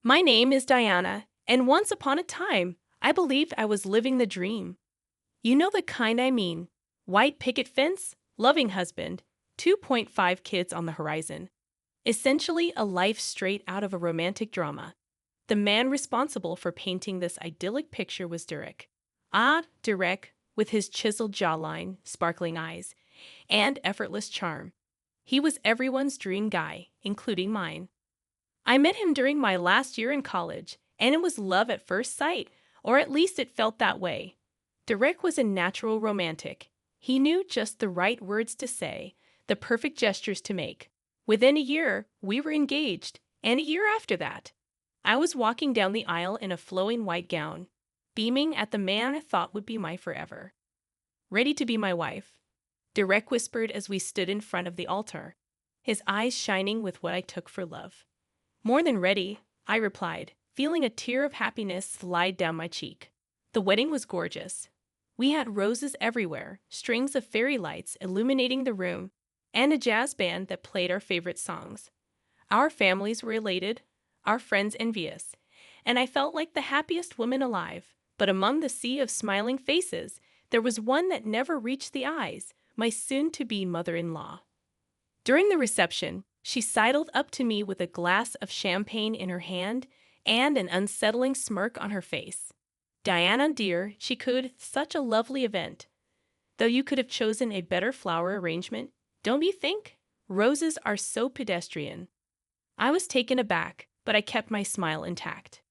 My name is Diana, and once upon a time, I believed I was living the dream. You know the kind I mean. White picket fence, loving husband, 2.5 kids on the horizon. Essentially a life straight out of a romantic drama. The man responsible for painting this idyllic picture was Derek. Derek, with his chiseled jawline, sparkling eyes, and effortless charm. He was everyone's dream guy, including mine. I met him during my last year in college, and it was love at first sight, or at least it felt that way. Derek was a natural romantic. He knew just the right words to say, the perfect gestures to make. Within a year, we were engaged, and a year after that, I was walking down the aisle in a flowing white gown, beaming at the man I thought would be my forever. Ready to be my wife, Derek whispered as we stood in front of the altar, his eyes shining with what I took for love. More than ready, I replied, feeling a tear of happiness slide down my cheek. The wedding was gorgeous. We had roses everywhere, strings of fairy lights illuminating the room, and a jazz band that played our favorite songs. Our families were elated, our friends envious, and I felt like the happiest woman alive. But among the sea of smiling faces, there was one that never reached the eyes, my soon-to-be mother-in-law. During the reception, she sidled up to me with a glass of champagne in her hand and an unsettling smirk on her face. Diana, dear, she could, such a lovely event. Though you could have chosen a better flower arrangement, don't you think? Roses are so pedestrian. I was taken aback, but I kept my smile intact.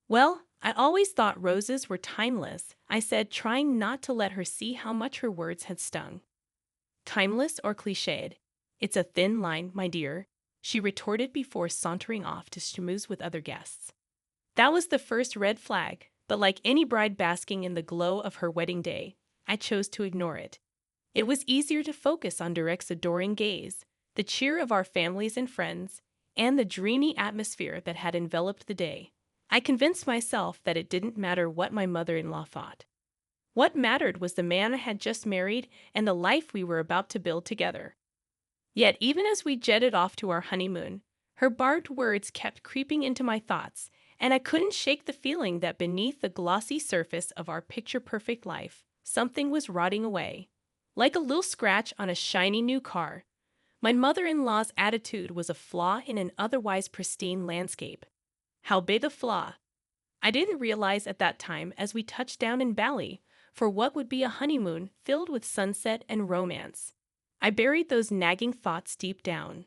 Well, I always thought roses were timeless, I said, trying not to let her see how much her words had stung. Timeless or cliched? It's a thin line, my dear, she retorted before sauntering off to schmooze with other guests. That was the first red flag, but like any bride basking in the glow of her wedding day, I chose to ignore it. It was easier to focus on Derek's adoring gaze, the cheer of our families and friends, and the dreamy atmosphere that had enveloped the day. I convinced myself that it didn't matter what my mother-in-law thought. What mattered was the man I had just married and the life we were about to build together. Yet even as we jetted off to our honeymoon, her barbed words kept creeping into my thoughts, and I couldn't shake the feeling that beneath the glossy surface of our picture-perfect life, something was rotting away. Like a little scratch on a shiny new car, my mother-in-law's attitude was a flaw in an otherwise pristine landscape. How big a flaw? I didn't realize at that time as we touched down in Bali for what would be a honeymoon filled with sunset and romance. I buried those nagging thoughts deep down.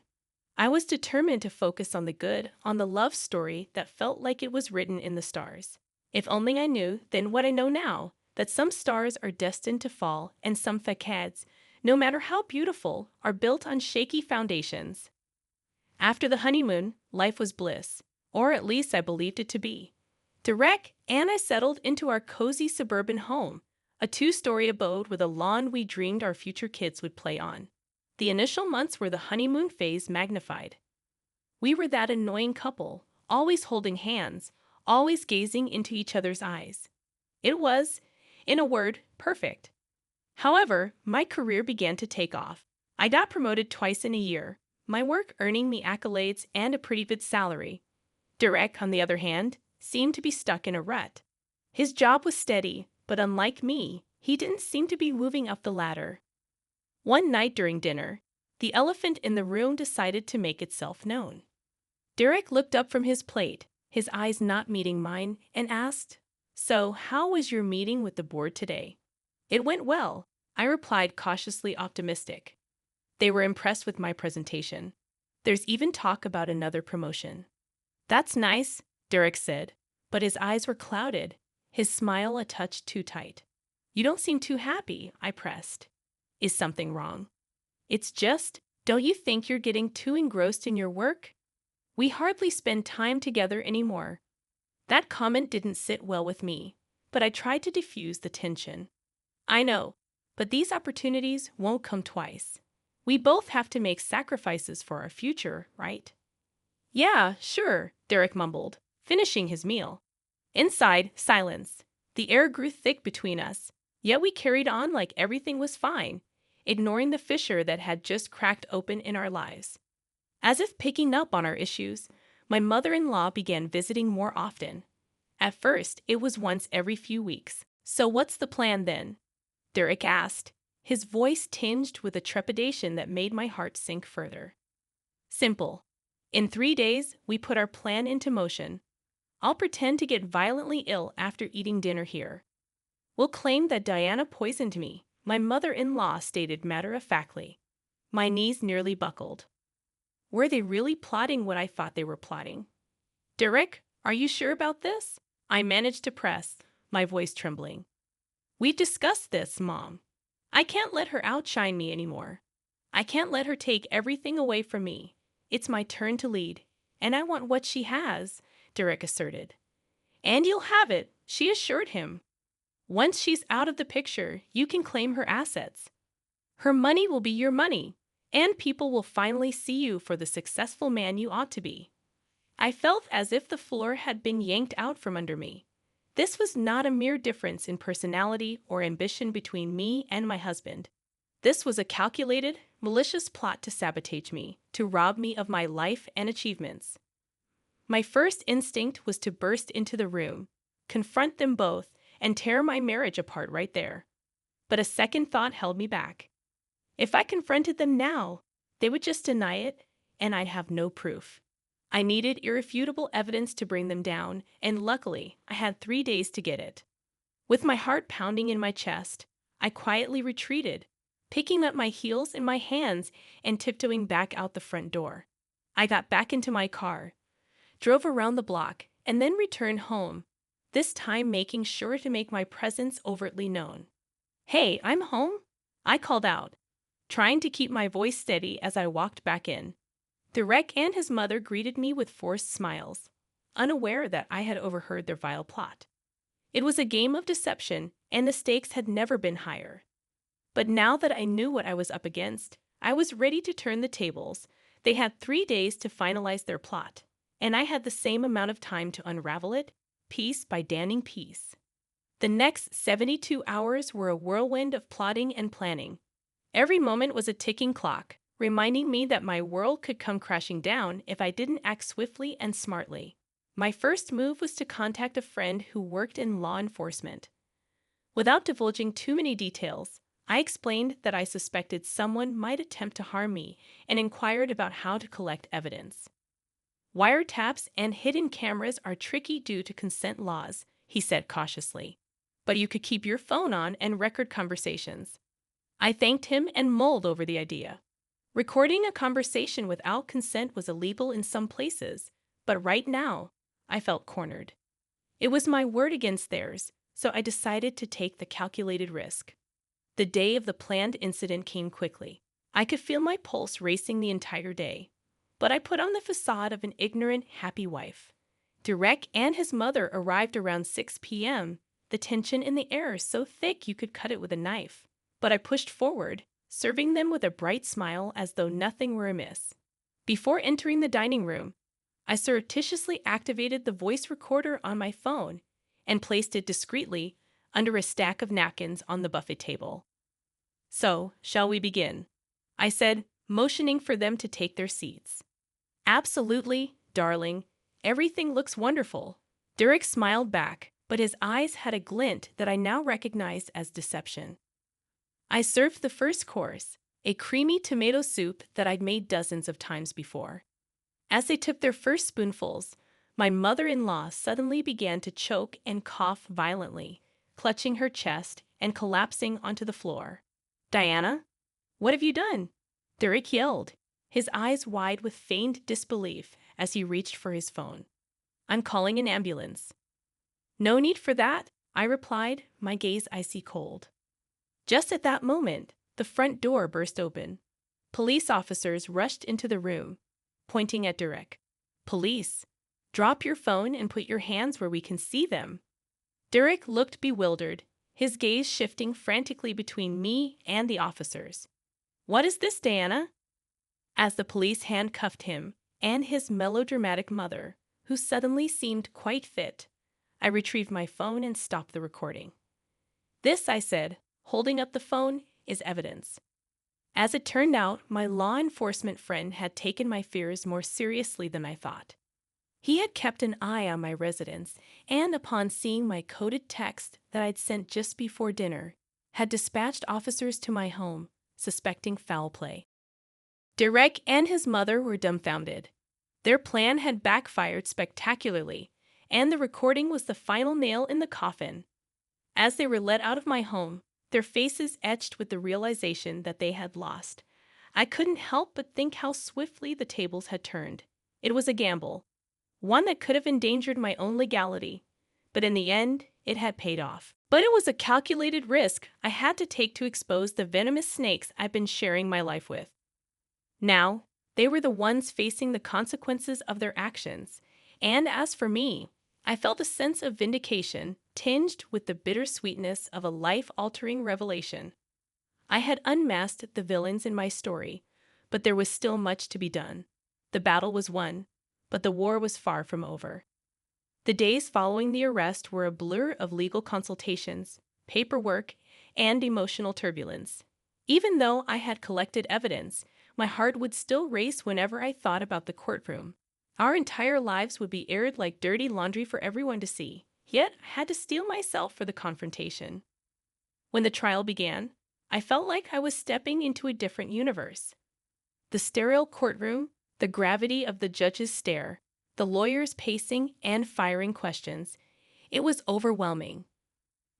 I was determined to focus on the good, on the love story that felt like it was written in the stars. If only I knew then what I know now, that some stars are destined to fall and some facades, no matter how beautiful, are built on shaky foundations. After the honeymoon, life was bliss, or at least I believed it to be. Derek and I settled into our cozy suburban home, a 2-story abode with a lawn we dreamed our future kids would play on. The initial months were the honeymoon phase magnified. We were that annoying couple, always holding hands, always gazing into each other's eyes. It was, in a word, perfect. However, my career began to take off. I got promoted twice in a year, my work earning me accolades and a pretty good salary. Derek, on the other hand, seemed to be stuck in a rut. His job was steady, but unlike me, he didn't seem to be moving up the ladder. One night during dinner, the elephant in the room decided to make itself known. Derek looked up from his plate, his eyes not meeting mine, and asked, "So, how was your meeting with the board today?" "It went well," I replied, cautiously optimistic. They were impressed with my presentation. There's even talk about another promotion. "That's nice," Derek said, but his eyes were clouded, his smile a touch too tight. "You don't seem too happy," I pressed. "Is something wrong?" "It's just, don't you think you're getting too engrossed in your work? We hardly spend time together anymore." That comment didn't sit well with me, but I tried to diffuse the tension. "I know, but these opportunities won't come twice. We both have to make sacrifices for our future, right?" "Yeah, sure," Derek mumbled, finishing his meal. Inside, silence. The air grew thick between us, yet we carried on like everything was fine, ignoring the fissure that had just cracked open in our lives. As if picking up on our issues, My mother-in-law began visiting more often. At first, it was once every few weeks. "So what's the plan then?" Derek asked, his voice tinged with a trepidation that made my heart sink further. "Simple. In 3 days, we put our plan into motion. I'll pretend to get violently ill after eating dinner here. We'll claim that Diana poisoned me," my mother-in-law stated matter-of-factly. My knees nearly buckled. Were they really plotting what I thought they were plotting? "Derek, are you sure about this?" I managed to press, my voice trembling. "We've discussed this, Mom. I can't let her outshine me anymore. I can't let her take everything away from me. It's my turn to lead, and I want what she has," Derek asserted. "And you'll have it," she assured him. "Once she's out of the picture, you can claim her assets. Her money will be your money, and people will finally see you for the successful man you ought to be." I felt as if the floor had been yanked out from under me. This was not a mere difference in personality or ambition between me and my husband. This was a calculated, malicious plot to sabotage me, to rob me of my life and achievements. My first instinct was to burst into the room, confront them both, and tear my marriage apart right there. But a second thought held me back. If I confronted them now, they would just deny it, and I'd have no proof. I needed irrefutable evidence to bring them down, and luckily, I had 3 days to get it. With my heart pounding in my chest, I quietly retreated, picking up my heels in my hands and tiptoeing back out the front door. I got back into my car, drove around the block, and then returned home, this time making sure to make my presence overtly known. "Hey, I'm home," I called out, trying to keep my voice steady as I walked back in. Derek and his mother greeted me with forced smiles, unaware that I had overheard their vile plot. It was a game of deception, and the stakes had never been higher. But now that I knew what I was up against, I was ready to turn the tables. They had 3 days to finalize their plot, and I had the same amount of time to unravel it, piece by damning piece. The next 72 hours were a whirlwind of plotting and planning. Every moment was a ticking clock, reminding me that my world could come crashing down if I didn't act swiftly and smartly. My first move was to contact a friend who worked in law enforcement. Without divulging too many details, I explained that I suspected someone might attempt to harm me and inquired about how to collect evidence. "Wiretaps and hidden cameras are tricky due to consent laws," he said cautiously. "But you could keep your phone on and record conversations." I thanked him and mulled over the idea. Recording a conversation without consent was illegal in some places, but right now, I felt cornered. It was my word against theirs, so I decided to take the calculated risk. The day of the planned incident came quickly. I could feel my pulse racing the entire day, but I put on the facade of an ignorant, happy wife. Derek and his mother arrived around 6 p.m., the tension in the air so thick you could cut it with a knife. But I pushed forward, serving them with a bright smile as though nothing were amiss. Before entering the dining room, I surreptitiously activated the voice recorder on my phone and placed it discreetly under a stack of napkins on the buffet table. "So, shall we begin?" I said, motioning for them to take their seats. "Absolutely, darling. Everything looks wonderful." Derek smiled back, but his eyes had a glint that I now recognized as deception. I served the first course, a creamy tomato soup that I'd made dozens of times before. As they took their first spoonfuls, my mother-in-law suddenly began to choke and cough violently, clutching her chest and collapsing onto the floor. "Diana, what have you done?" Derek yelled, his eyes wide with feigned disbelief as he reached for his phone. "I'm calling an ambulance." "No need for that," I replied, my gaze icy cold. Just at that moment, the front door burst open. Police officers rushed into the room, pointing at Derek. "Police, drop your phone and put your hands where we can see them." Derek looked bewildered, his gaze shifting frantically between me and the officers. "What is this, Diana?" As the police handcuffed him and his melodramatic mother, who suddenly seemed quite fit, I retrieved my phone and stopped the recording. "This," I said, holding up the phone, "is evidence." As it turned out, my law enforcement friend had taken my fears more seriously than I thought. He had kept an eye on my residence, and upon seeing my coded text that I'd sent just before dinner, had dispatched officers to my home, suspecting foul play. Derek and his mother were dumbfounded. Their plan had backfired spectacularly, and the recording was the final nail in the coffin. As they were led out of my home, their faces etched with the realization that they had lost, I couldn't help but think how swiftly the tables had turned. It was a gamble, one that could have endangered my own legality, but in the end, it had paid off. But it was a calculated risk I had to take to expose the venomous snakes I'd been sharing my life with. Now, they were the ones facing the consequences of their actions, and as for me, I felt a sense of vindication tinged with the bittersweetness of a life-altering revelation. I had unmasked the villains in my story, but there was still much to be done. The battle was won, but the war was far from over. The days following the arrest were a blur of legal consultations, paperwork, and emotional turbulence. Even though I had collected evidence, my heart would still race whenever I thought about the courtroom. Our entire lives would be aired like dirty laundry for everyone to see, yet I had to steel myself for the confrontation. When the trial began, I felt like I was stepping into a different universe. The sterile courtroom, the gravity of the judge's stare, the lawyers pacing and firing questions. It was overwhelming.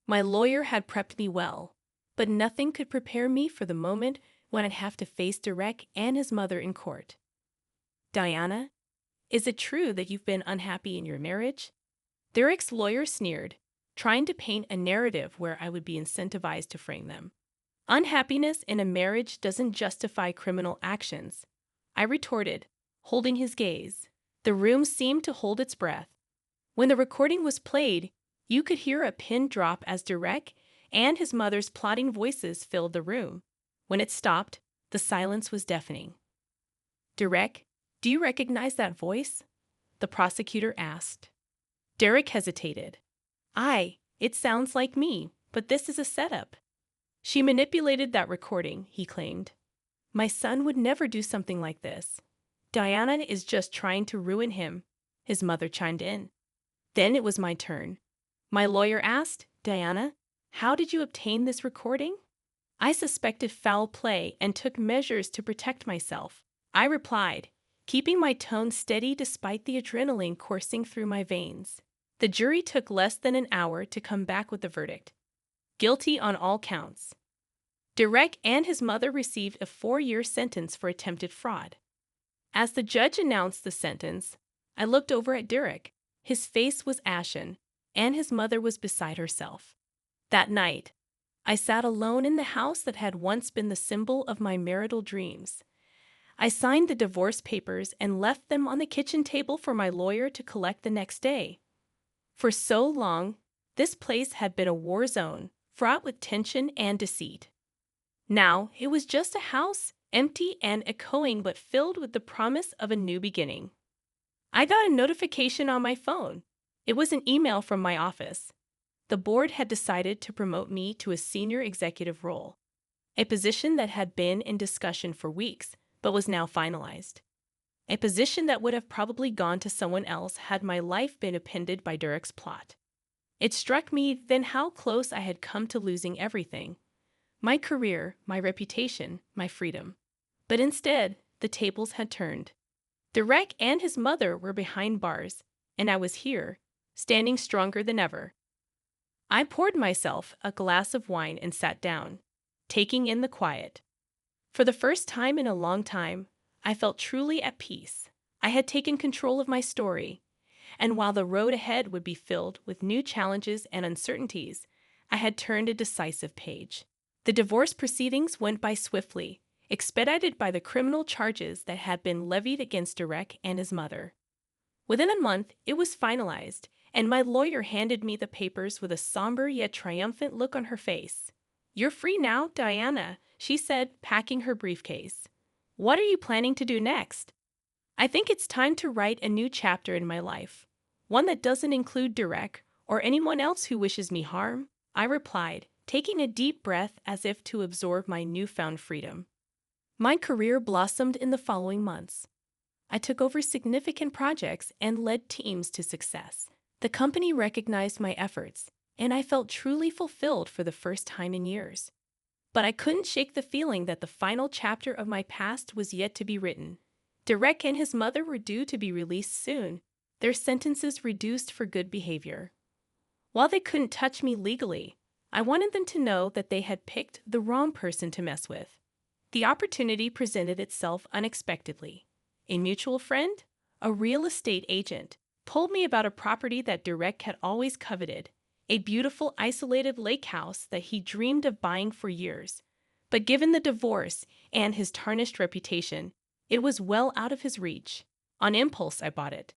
My lawyer had prepped me well, but nothing could prepare me for the moment when I'd have to face Derek and his mother in court. Diana, is it true that you've been unhappy in your marriage? Derek's lawyer sneered, trying to paint a narrative where I would be incentivized to frame them. Unhappiness in a marriage doesn't justify criminal actions, I retorted, holding his gaze. The room seemed to hold its breath. When the recording was played, you could hear a pin drop as Derek and his mother's plotting voices filled the room. When it stopped, the silence was deafening. Derek, do you recognize that voice? The prosecutor asked. Derek hesitated. It sounds like me, but this is a setup. She manipulated that recording, he claimed. My son would never do something like this. Diana is just trying to ruin him, his mother chimed in. Then it was my turn. My lawyer asked, Diana, how did you obtain this recording? I suspected foul play and took measures to protect myself. I replied, keeping my tone steady despite the adrenaline coursing through my veins. The jury took less than an hour to come back with the verdict. Guilty on all counts. Derek and his mother received a 4-year sentence for attempted fraud. As the judge announced the sentence, I looked over at Derek. His face was ashen, and his mother was beside herself. That night, I sat alone in the house that had once been the symbol of my marital dreams. I signed the divorce papers and left them on the kitchen table for my lawyer to collect the next day. For so long, this place had been a war zone, fraught with tension and deceit. Now, it was just a house, empty and echoing but filled with the promise of a new beginning. I got a notification on my phone. It was an email from my office. The board had decided to promote me to a senior executive role, a position that had been in discussion for weeks but was now finalized. A position that would have probably gone to someone else had my life been appended by Derek's plot. It struck me then how close I had come to losing everything. My career, my reputation, my freedom. But instead, the tables had turned. Derek and his mother were behind bars, and I was here, standing stronger than ever. I poured myself a glass of wine and sat down, taking in the quiet. For the first time in a long time, I felt truly at peace. I had taken control of my story, and while the road ahead would be filled with new challenges and uncertainties, I had turned a decisive page. The divorce proceedings went by swiftly, expedited by the criminal charges that had been levied against Derek and his mother. Within a month, it was finalized, and my lawyer handed me the papers with a somber yet triumphant look on her face. "You're free now, Diana," she said, packing her briefcase. "What are you planning to do next?" "I think it's time to write a new chapter in my life, one that doesn't include Derek or anyone else who wishes me harm," I replied, taking a deep breath as if to absorb my newfound freedom. My career blossomed in the following months. I took over significant projects and led teams to success. The company recognized my efforts, and I felt truly fulfilled for the first time in years. But I couldn't shake the feeling that the final chapter of my past was yet to be written. Derek and his mother were due to be released soon, their sentences reduced for good behavior. While they couldn't touch me legally, I wanted them to know that they had picked the wrong person to mess with. The opportunity presented itself unexpectedly. A mutual friend, a real estate agent, told me about a property that Derek had always coveted, a beautiful isolated lake house that he dreamed of buying for years. But given the divorce and his tarnished reputation, it was well out of his reach. On impulse, I bought it,